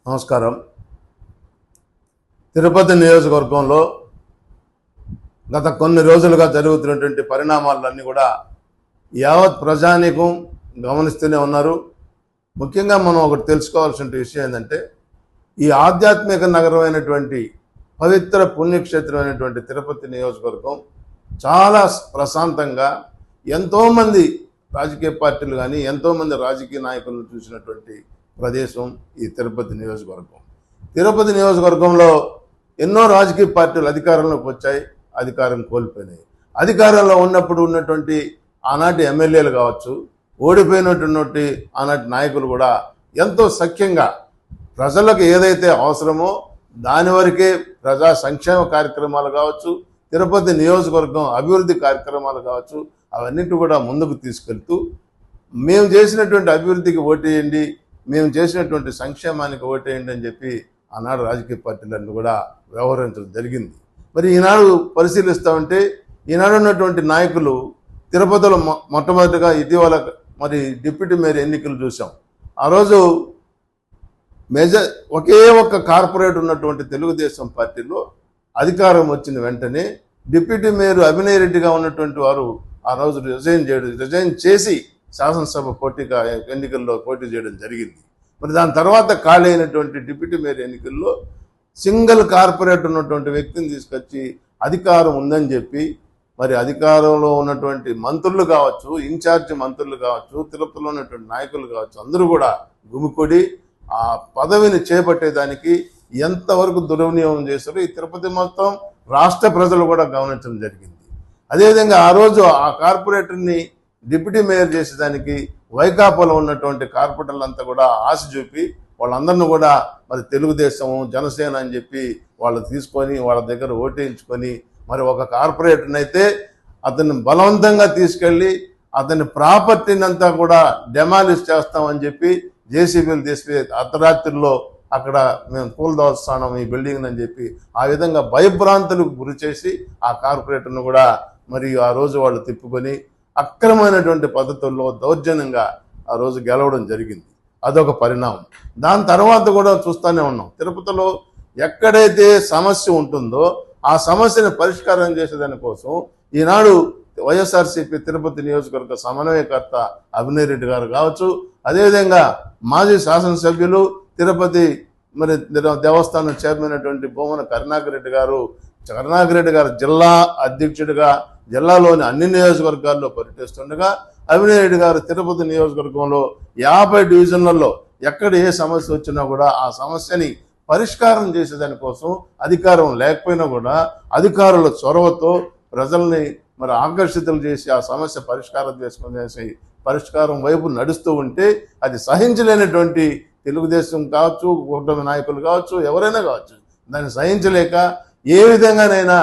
నమస్కారం. తిరుపతి నియోజకవర్గంలో గత కొన్ని రోజులుగా జరుగుతున్నటువంటి పరిణామాలన్నీ కూడా యావత్ ప్రజానీకం గమనిస్తూనే ఉన్నారు. ముఖ్యంగా మనం ఒకటి తెలుసుకోవాల్సిన విషయం ఏంటంటే, ఈ ఆధ్యాత్మిక నగరమైనటువంటి పవిత్ర పుణ్యక్షేత్రమైనటువంటి తిరుపతి నియోజకవర్గం చాలా ప్రశాంతంగా ఎంతోమంది రాజకీయ పార్టీలు కానీ ఎంతోమంది రాజకీయ నాయకులను చూసినటువంటి ప్రదేశం ఈ తిరుపతి నియోజకవర్గం. తిరుపతి నియోజకవర్గంలో ఎన్నో రాజకీయ పార్టీలు అధికారంలోకి వచ్చాయి, అధికారం కోల్పోయినాయి. అధికారంలో ఉన్నప్పుడు ఉన్నటువంటి ఆనాటి ఎమ్మెల్యేలు కావచ్చు, ఓడిపోయినటువంటి ఆనాటి నాయకులు కూడా ఎంతో సఖ్యంగా ప్రజలకు ఏదైతే అవసరమో దాని వరకే ప్రజా సంక్షేమ కార్యక్రమాలు కావచ్చు, తిరుపతి నియోజకవర్గం అభివృద్ధి కార్యక్రమాలు కావచ్చు, అవన్నిటి కూడా ముందుకు తీసుకెళ్తూ మేము చేసినటువంటి అభివృద్ధికి ఓటేయండి, మేము చేసినటువంటి సంక్షేమానికి ఓటేయండి అని చెప్పి ఆనాడు రాజకీయ పార్టీలన్నీ కూడా వ్యవహరించడం జరిగింది. మరి ఈనాడు పరిశీలిస్తూ ఉంటే ఈనాడు ఉన్నటువంటి నాయకులు తిరుపతిలో మొట్టమొదటిగా ఇటీవల మరి డిప్యూటీ మేయర్ ఎన్నికలు చూసాం. ఆ రోజు ఒకే ఒక్క కార్పొరేట్ ఉన్నటువంటి తెలుగుదేశం పార్టీలో అధికారం వచ్చిన వెంటనే డిప్యూటీ మేయర్ అభినయ్ రెడ్డిగా ఉన్నటువంటి వారు ఆ రోజు రిజైన్ చేసి శాసనసభ ఎన్నికల్లో పోటీ చేయడం జరిగింది. మరి దాని తర్వాత ఖాళీ అయినటువంటి డిప్యూటీ మేయర్ ఎన్నికల్లో సింగిల్ కార్పొరేట్ ఉన్నటువంటి వ్యక్తిని తీసుకొచ్చి అధికారం ఉందని చెప్పి మరి అధికారంలో ఉన్నటువంటి మంత్రులు కావచ్చు, ఇన్ఛార్జ్ మంత్రులు కావచ్చు, తిరుపతిలో ఉన్నటువంటి నాయకులు కావచ్చు, అందరూ కూడా గుమికొడి ఆ పదవిని చేపట్టేదానికి ఎంతవరకు దుర్వినియోగం చేశారో ఈ తిరుపతి మొత్తం రాష్ట్ర ప్రజలు కూడా గమనించడం జరిగింది. అదేవిధంగా ఆ రోజు ఆ కార్పొరేటర్ని డిప్యూటీ మేయర్ చేసేదానికి వైకాపాలో ఉన్నటువంటి కార్పొరేటర్లంతా కూడా ఆశ చూపి వాళ్ళందరినీ కూడా మరి తెలుగుదేశం, జనసేన అని చెప్పి వాళ్ళు తీసుకొని వాళ్ళ దగ్గర ఓటేయించుకొని మరి ఒక కార్పొరేటర్ని అయితే అతన్ని బలవంతంగా తీసుకెళ్ళి అతని ప్రాపర్టీని అంతా కూడా డెమాలిష్ చేస్తామని చెప్పి జేసీబీలు తీసుకు అర్ధరాత్రిలో అక్కడ మేము కూలదోస్తాం ఈ బిల్డింగ్ అని చెప్పి ఆ విధంగా భయభ్రాంతులకు గురి చేసి ఆ కార్పొరేటర్ను కూడా మరి ఆ రోజు వాళ్ళు తిప్పుకొని అక్రమమైనటువంటి పద్ధతుల్లో దౌర్జన్యంగా ఆ రోజు గెలవడం జరిగింది. అదొక పరిణామం. దాని తర్వాత కూడా చూస్తూనే ఉన్నాం, తిరుపతిలో ఎక్కడైతే సమస్య ఉంటుందో ఆ సమస్యను పరిష్కారం చేసేదానికోసం ఈనాడు వైఎస్ఆర్సీపీ తిరుపతి నియోజకవర్గ సమన్వయకర్త అభినయ్ రెడ్డి గారు కావచ్చు, అదేవిధంగా మాజీ శాసనసభ్యులు తిరుపతి మరి దేవస్థానం చైర్మన్ అయినటువంటి భూమన కరుణాకర్ రెడ్డి గారు జిల్లా అధ్యక్షుడిగా జిల్లాలోని అన్ని నియోజకవర్గాల్లో పర్యటిస్తుండగా అభినయ్ రెడ్డి గారు తిరుపతి నియోజకవర్గంలో 50 డివిజన్లలో ఎక్కడ ఏ సమస్య వచ్చినా కూడా ఆ సమస్యని పరిష్కారం చేసేదానికోసం అధికారం లేకపోయినా కూడా అధికారుల చొరవతో ప్రజల్ని మరి ఆకర్షితులు చేసి ఆ సమస్య పరిష్కారం వైపు నడుస్తూ ఉంటే అది సహించలేనటువంటి తెలుగుదేశం కావచ్చు, కూటమి నాయకులు కావచ్చు, ఎవరైనా కావచ్చు, దాన్ని సహించలేక ఏ విధంగానైనా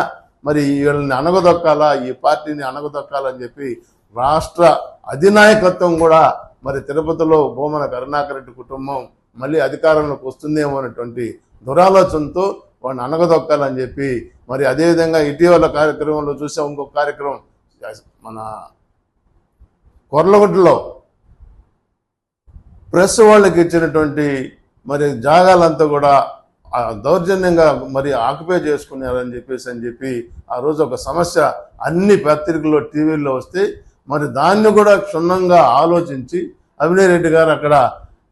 మరి వీళ్ళని అణగదొక్కాలా, ఈ పార్టీని అణగదొక్కాలని చెప్పి రాష్ట్ర అధినాయకత్వం కూడా మరి తిరుపతిలో భూమన కరుణాకర్ రెడ్డి కుటుంబం మళ్ళీ అధికారంలోకి వస్తుందేమో అనేటువంటి దురాలోచనతో వాడిని అణగదొక్కాలని చెప్పి మరి అదేవిధంగా ఇటీవల కార్యక్రమంలో చూసాం. ఇంకొక కార్యక్రమం మన కొర్లగుట్టలో ప్రెస్ వాళ్ళకి ఇచ్చినటువంటి మరి జాగాలంతా కూడా దౌర్జన్యంగా మరి ఆక్యుపై చేసుకున్నారని చెప్పి ఆ రోజు ఒక సమస్య అన్ని పత్రికల్లో టీవీల్లో వస్తే మరి దాన్ని కూడా క్షుణ్ణంగా ఆలోచించి అభినయ్ రెడ్డి గారు అక్కడ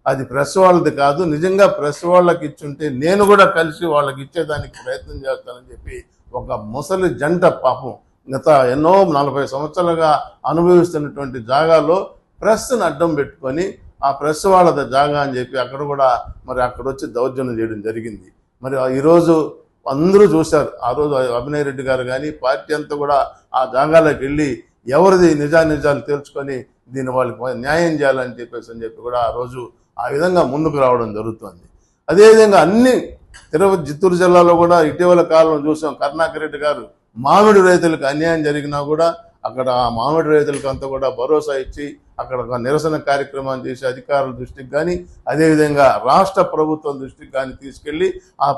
అది ప్రెస్ వాళ్ళది కాదు, నిజంగా ప్రెస్ వాళ్ళకి ఇచ్చుంటే నేను కూడా కలిసి వాళ్ళకి ఇచ్చేదానికి ప్రయత్నం చేస్తానని చెప్పి ఒక ముసలి జంట పాపం గత ఎన్నో 40 సంవత్సరాలుగా అనుభవిస్తున్నటువంటి జాగాలో ప్రెస్ని అడ్డం పెట్టుకొని ఆ ప్రెస్ వాళ్ళది జాగా అని చెప్పి అక్కడ కూడా మరి అక్కడ వచ్చి దౌర్జన్యం చేయడం జరిగింది. మరి ఈరోజు అందరూ చూశారు. ఆ రోజు అభినయ్ రెడ్డి గారు కానీ పార్టీ అంతా కూడా ఆ జాగాలోకి వెళ్ళి ఎవరిది నిజాలు తేల్చుకొని దీన్ని వాళ్ళకి న్యాయం చేయాలని చెప్పి కూడా ఆ రోజు ఆ విధంగా ముందుకు రావడం జరుగుతుంది. అదేవిధంగా అన్ని చిత్తూరు జిల్లాలో కూడా ఇటీవల కాలంలో చూసాం, కరుణాకర్ రెడ్డి గారు మామిడి రైతులకు అన్యాయం జరిగినా కూడా అక్కడ ఆ మామిడి రైతులకు అంతా కూడా భరోసా ఇచ్చి అక్కడ ఒక నిరసన కార్యక్రమాన్ని చేసి అధికారుల దృష్టికి కానీ అదేవిధంగా రాష్ట్ర ప్రభుత్వం దృష్టికి కానీ తీసుకెళ్లి ఆ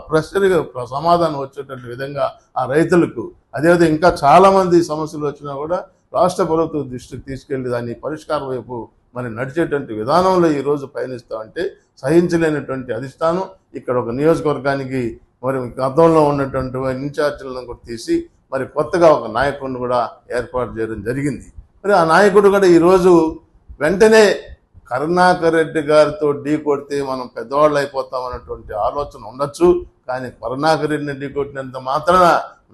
ప్రశ్నకి సమాధానం వచ్చేటువంటి విధంగా ఆ రైతులకు అదేవిధంగా ఇంకా చాలా మంది సమస్యలు వచ్చినా కూడా రాష్ట్ర ప్రభుత్వం దృష్టికి తీసుకెళ్లి దాన్ని పరిష్కారం వైపు మరి నడిచేటువంటి విధానంలో ఈరోజు పయనిస్తామంటే సహించలేనటువంటి అధిష్టానం ఇక్కడ ఒక నియోజకవర్గానికి మరి గతంలో ఉన్నటువంటి ఇన్ఛార్జీలను కూడా తీసి మరి కొత్తగా ఒక నాయకుడిని కూడా ఏర్పాటు చేయడం జరిగింది. మరి ఆ నాయకుడు కూడా ఈరోజు వెంటనే కరుణాకర్ రెడ్డి గారితో ఢీ కొడితే మనం పెద్దవాళ్ళు అయిపోతాం అన్నటువంటి ఆలోచన ఉండొచ్చు. కానీ కరుణాకర్ రెడ్డిని ఢీ కొట్టినంత మాత్రాన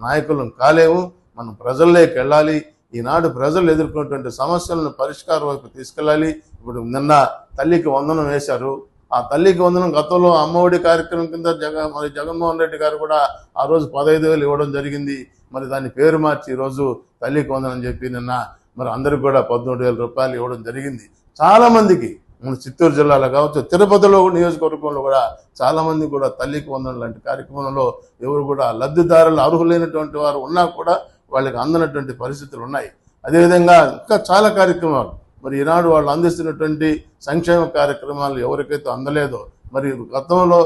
నాయకులను కాలేము. మనం ప్రజల్లోకి వెళ్ళాలి. ఈనాడు ప్రజలు ఎదుర్కొన్నటువంటి సమస్యలను పరిష్కారం వైపు తీసుకెళ్ళాలి. ఇప్పుడు నిన్న తల్లికి వందనం వేశారు. ఆ తల్లికి వందనం గతంలో అమ్మఒడి కార్యక్రమం కింద మరి జగన్మోహన్ రెడ్డి గారు కూడా ఆ రోజు 15,000 ఇవ్వడం జరిగింది. మరి దాని పేరు మార్చి ఈరోజు తల్లికి వందనం అని చెప్పి నిన్న మరి అందరికి కూడా 13,000 రూపాయలు ఇవ్వడం జరిగింది. చాలా మందికి మన చిత్తూరు జిల్లాలో కావచ్చు, తిరుపతిలో నియోజకవర్గంలో కూడా చాలా మంది కూడా తల్లికి వందనం లాంటి కార్యక్రమంలో ఎవరు కూడా లబ్ధిదారులు అర్హులైనటువంటి వారు ఉన్నా కూడా వాళ్ళకి అందనటువంటి పరిస్థితులు ఉన్నాయి. అదేవిధంగా ఇంకా చాలా కార్యక్రమాలు మరి ఈనాడు వాళ్ళు అందిస్తున్నటువంటి సంక్షేమ కార్యక్రమాలు ఎవరికైతే అందలేదో మరి గతంలో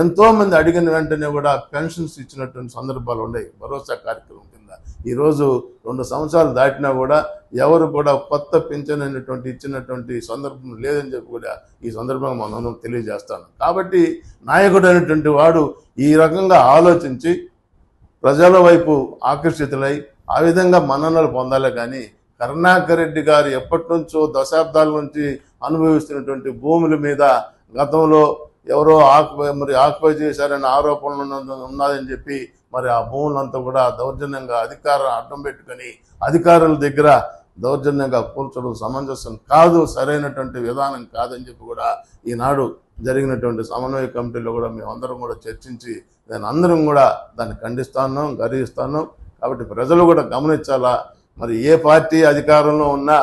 ఎంతో మంది అడిగిన వెంటనే కూడా పెన్షన్స్ ఇచ్చినటువంటి సందర్భాలు ఉన్నాయి భరోసా కార్యక్రమం కింద. ఈరోజు 2 సంవత్సరాలు దాటినా కూడా ఎవరు కూడా కొత్త పింఛన్ అనేటువంటి ఇచ్చినటువంటి సందర్భం లేదని చెప్పి కూడా ఈ సందర్భంగా మనం తెలియజేస్తాను. కాబట్టి నాయకుడు అనేటువంటి వాడు ఈ రకంగా ఆలోచించి ప్రజల వైపు ఆకర్షితులై ఆ విధంగా మన్ననలు పొందాలి. కానీ కరుణాకర్ రెడ్డి గారు ఎప్పటి నుంచో దశాబ్దాల నుంచి అనుభవిస్తున్నటువంటి భూముల మీద గతంలో ఎవరో ఆక్యుపై చేశారనే ఆరోపణలు ఉన్నదని చెప్పి మరి ఆ భూములంతా కూడా దౌర్జన్యంగా అధికారం అడ్డం పెట్టుకొని అధికారుల దగ్గర దౌర్జన్యంగా కూల్చడం సమంజసం కాదు, సరైనటువంటి విధానం కాదని చెప్పి కూడా ఈనాడు జరిగినటువంటి సమన్వయ కమిటీలో కూడా మేమందరం కూడా చర్చించి అందరం కూడా దాన్ని ఖండిస్తాను, గర్హిస్తాను. కాబట్టి ప్రజలు కూడా గమనించాలా. మరి ఏ పార్టీ అధికారంలో ఉన్నా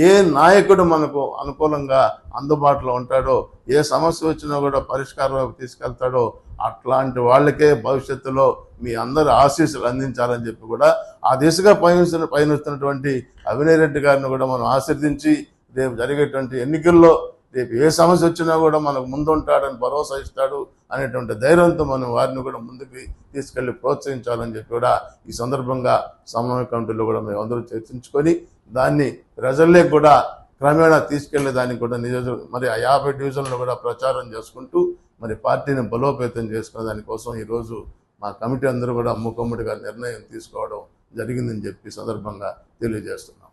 ఏ నాయకుడు మనకు అనుకూలంగా అందుబాటులో ఉంటాడో, ఏ సమస్య వచ్చినా కూడా పరిష్కారం తీసుకెళ్తాడో అట్లాంటి వాళ్ళకే భవిష్యత్తులో మీ అందరి ఆశీస్సులు అందించాలని చెప్పి కూడా ఆ దిశగా పయనిస్తున్నటువంటి అవినయ్ రెడ్డి గారిని కూడా మనం ఆశీర్దించి రేపు జరిగేటువంటి ఎన్నికల్లో రేపు ఏ సమస్య వచ్చినా కూడా మనకు ముందుంటాడని భరోసా ఇస్తాడు అనేటువంటి ధైర్యంతో మనం వారిని కూడా ముందుకు తీసుకెళ్లి ప్రోత్సహించాలని చెప్పి కూడా ఈ సందర్భంగా సమన్వయ కమిటీలో కూడా మేము అందరూ చర్చించుకొని దాన్ని ప్రజల్లోకి కూడా క్రమేణా తీసుకెళ్లే దానికి కూడా మరి ఆ 50 డివిజన్లు కూడా ప్రచారం చేసుకుంటూ మరి పార్టీని బలోపేతం చేసుకునే దానికోసం ఈరోజు మా కమిటీ అందరూ కూడా మూకమ్మడిగా నిర్ణయం తీసుకోవడం జరిగిందని చెప్పి సందర్భంగా తెలియజేస్తున్నాం.